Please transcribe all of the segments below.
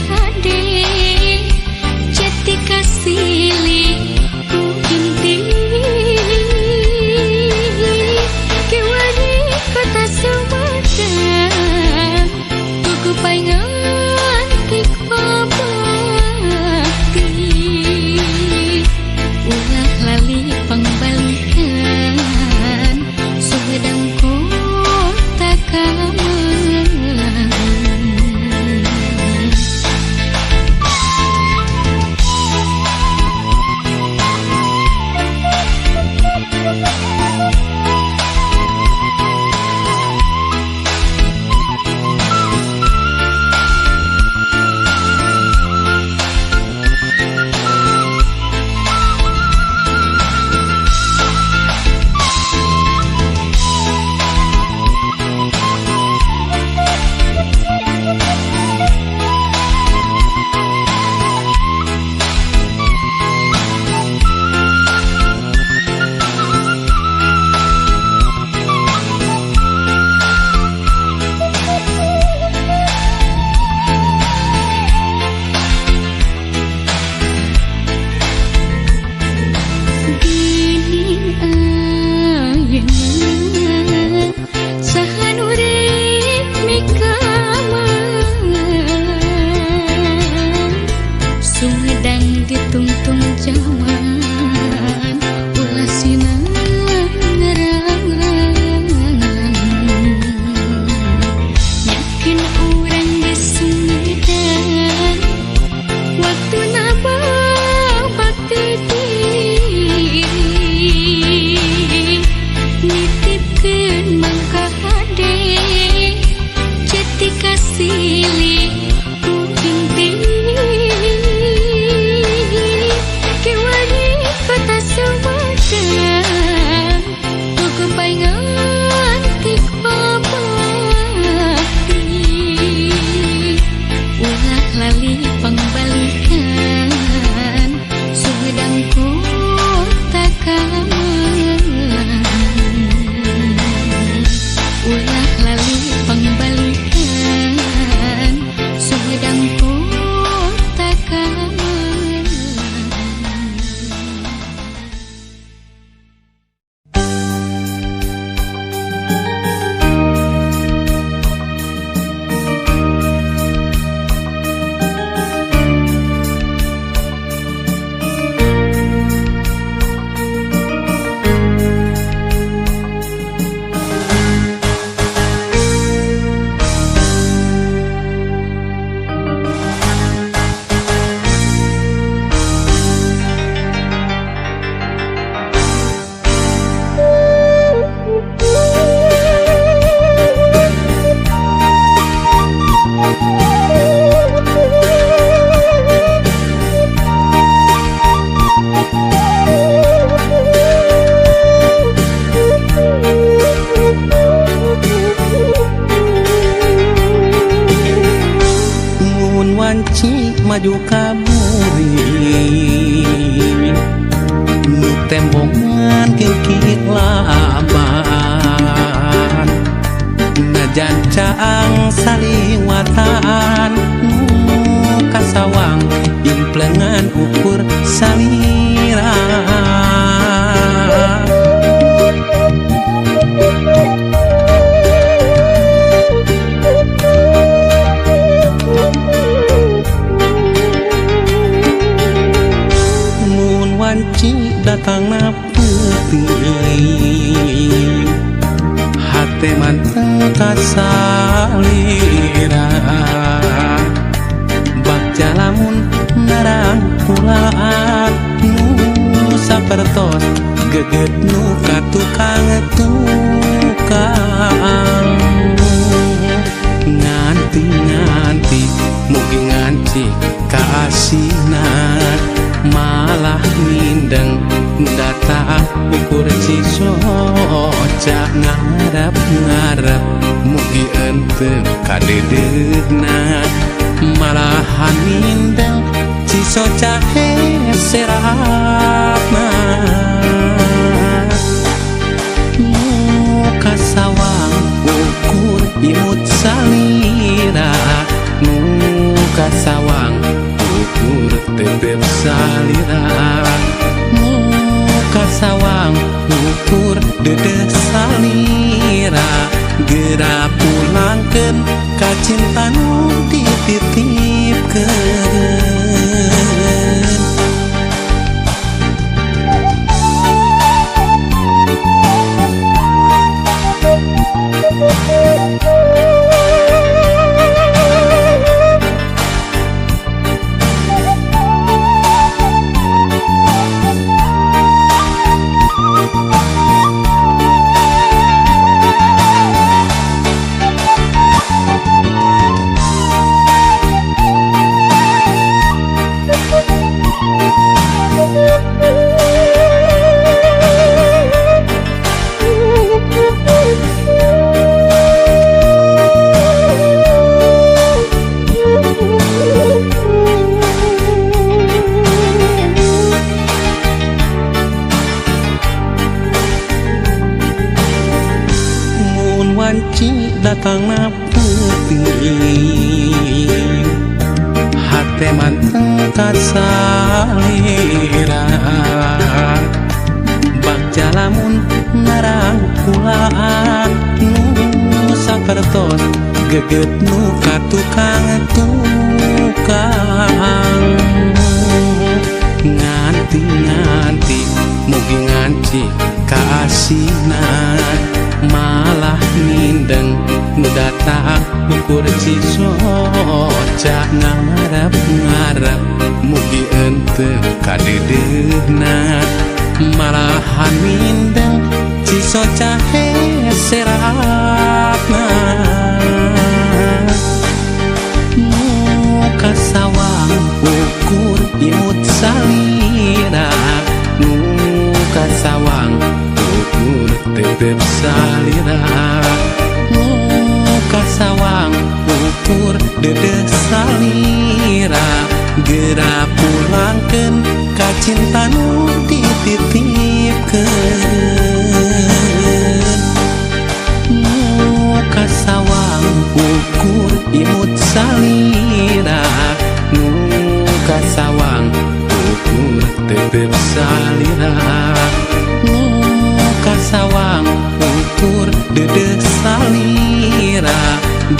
hade jati kasih ku inti kewani kota Sumedang buku paingan kikpabakti ulah lali pangbalikan Sumedang kota kamu. maju kamuri nu tembongan kikit laban najan caang saliwatan nu kasawang implengan ukur salira datang na putih hati manteng kasalira bak jalamun narang pulaan nu sapertos geget nu katukang tukang nganti mugi nganti kaasinan malah mindeng data ukur cisoca ngarep mugi ente kadedegna malahan mindeng cisoca serapna muka sawang ukur imut salira muka sawang ukur tetep salira muka sawang ukur dede salira gera pulangkeun ka cinta nu dititipkeun. Wanci datangna peuting hate manteng ka salira bagja lamun narang kulaan nu sapertos geget nu ka tukang nganti mugi nganci kaasina malah mindeng nu datang ukur cisoca ngarap mugi henteu kadedehna malahan mindeng cisoca heseratna muka sawang ukur imut salira muka sawang ukur tetep salira muka sawang ukur dede salira gera pulangkeun ka cinta nu dititipkeun. Muka sawang ukur imut salira muka sawang ukur tetep salira muka sawang ukur dede salira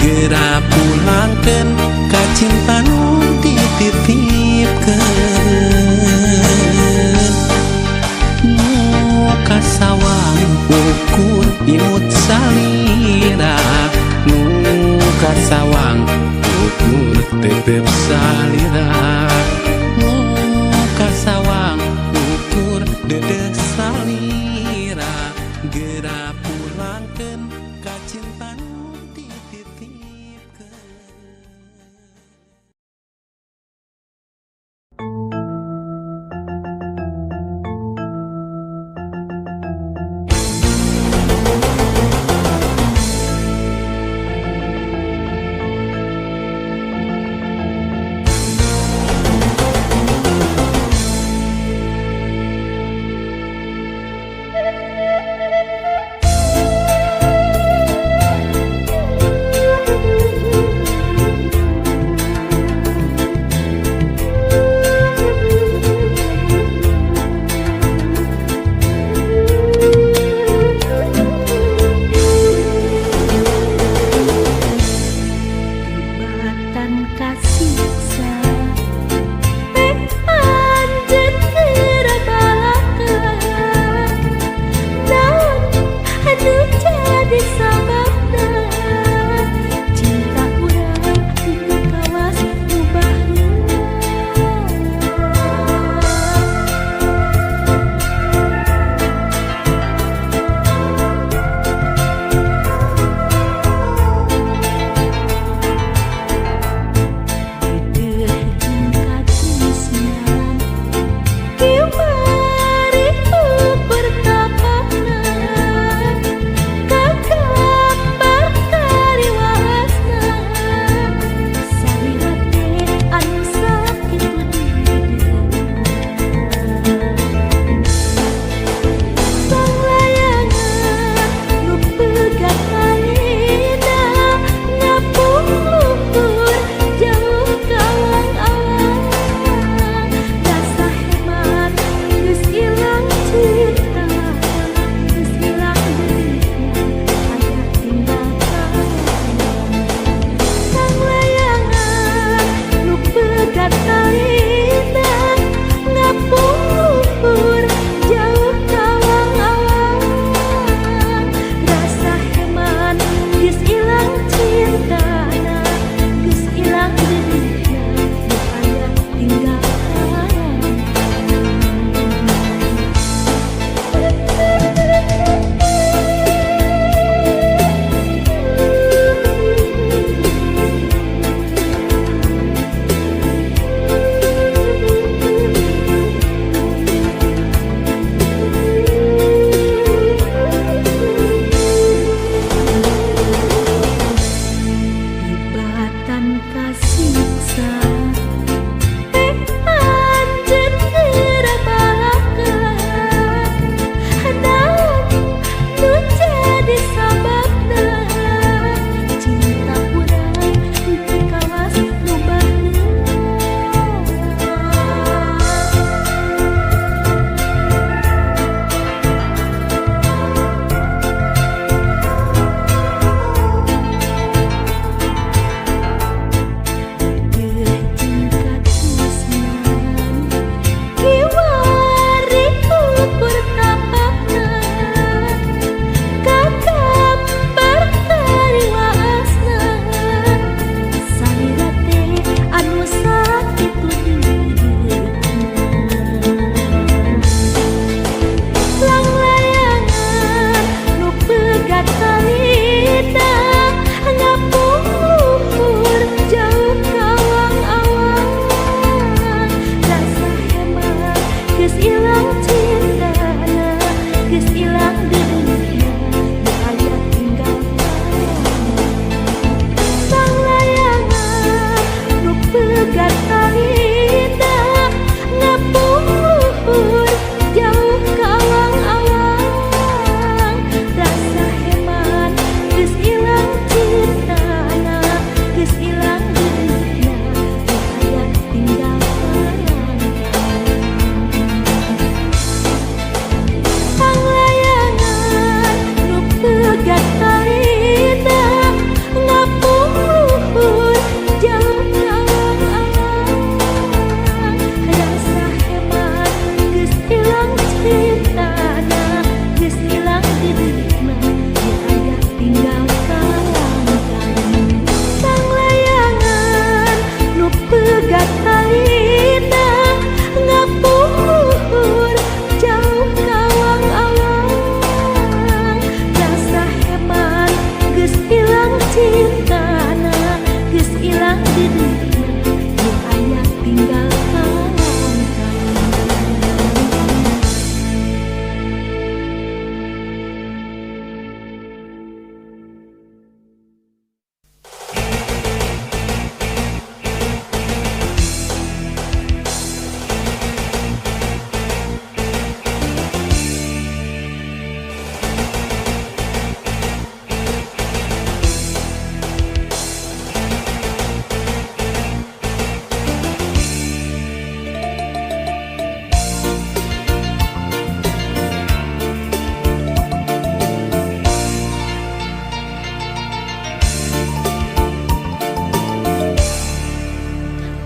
gera pulangkeun ka cinta nu dititipkeun. Muka sawang ukur imut salira muka sawang ukur tetep salira muka sawang ukur dede salira gera pulangkeun ka cinta nu dititipkeun.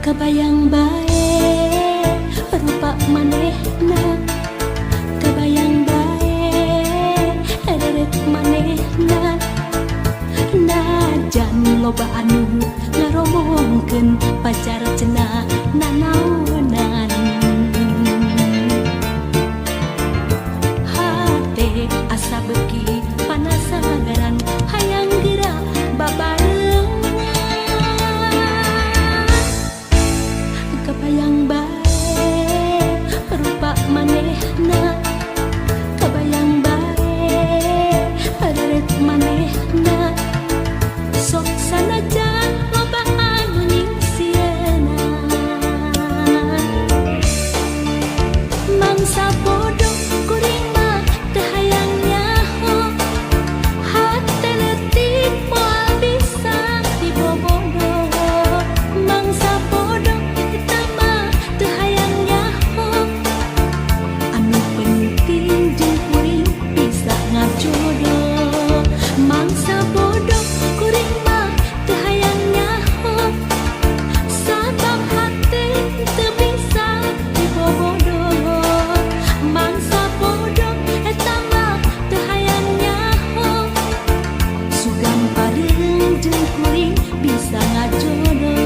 Kebayang bae rupa manehna, kebayang bae deret manehna. Najan loba anu ngaromongkeun pacar cenah nanaonan. Hate asa beuki panasaran hayang geura babarengan. Kebayang bae rupa manehna, kebayang bae deret manehna. Sok sanajan loba anu nyingsieuna, mangsa bodoh kuring mah teu hayang nyaho. Hate leutik moal bisa dibobodoh, mangsa bodoh eta mah teu hayang nyaho. Anu penting jeung kuring bisa ngajodoh, mangsa bodoh kuring mah teu hayang nyaho. Sabab hate teu bisa dibobodoh, mangsa bodoh eta mah teu hayang nyaho. Sugan pareung jeung kuring bisa ngajodoh.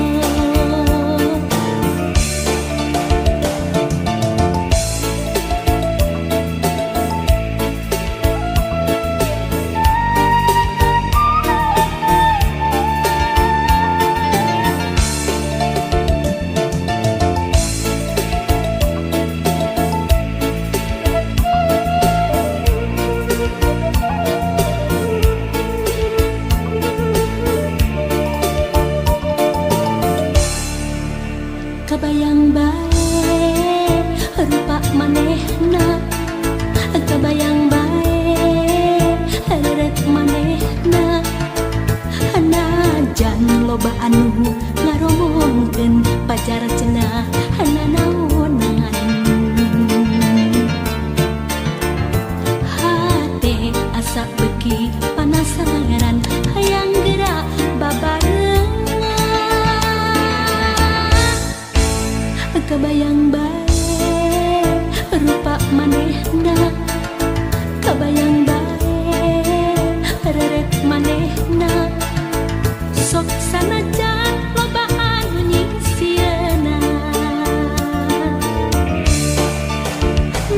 Kebayang bae rupa manehna, kebayang bae deret manehna. Najan loba anu ngaromongkeun pacar cenah nanaonan. Hate asa beuki panasaran hayang geura babarengan. Kebayang bae rupa manehna, kebayang bae deret manehna. Sok sanajan loba anu nyingsieuna,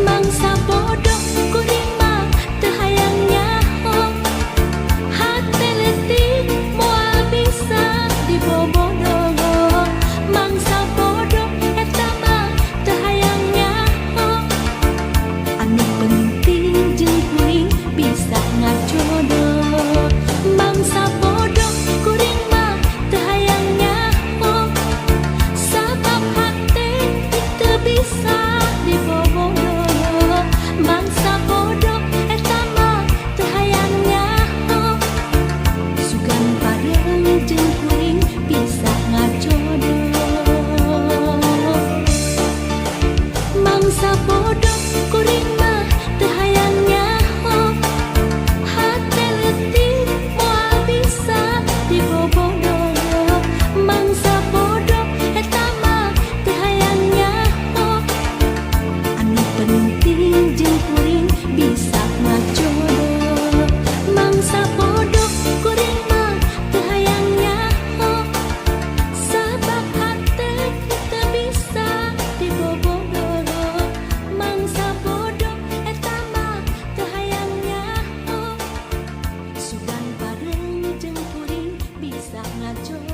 mangsa bodoh kuring mah teu hayang nyaho. Hate leutik moal bisa dibobodoh, mangsa bodoh eta mah teu hayang nyaho. Anu penting jeung kuring bisa ngajodoh, mangsa bodoh kuring mah teu hayang nyaho. Sabab hate teu bisa dibobodoh, mangsa bodoh eta mah teu hayang nyaho. Sugan pareung jeung kuring bisa ngajodoh, mangsa bodoh kuring mah teu hayang nyaho. Hate leutik moal bisa dibobodoh, mangsa bodoh eta mah teu hayang nyaho. Anu penting jeung kuring bisa ngajodoh, mangsa bodoh kuring mah teu hayang nyaho. Sabab hate teu bisa dibobodoh, mangsa bodoh eta mah teu hayang nyaho. Sugan pareung jeung kuring bisa ngajodoh.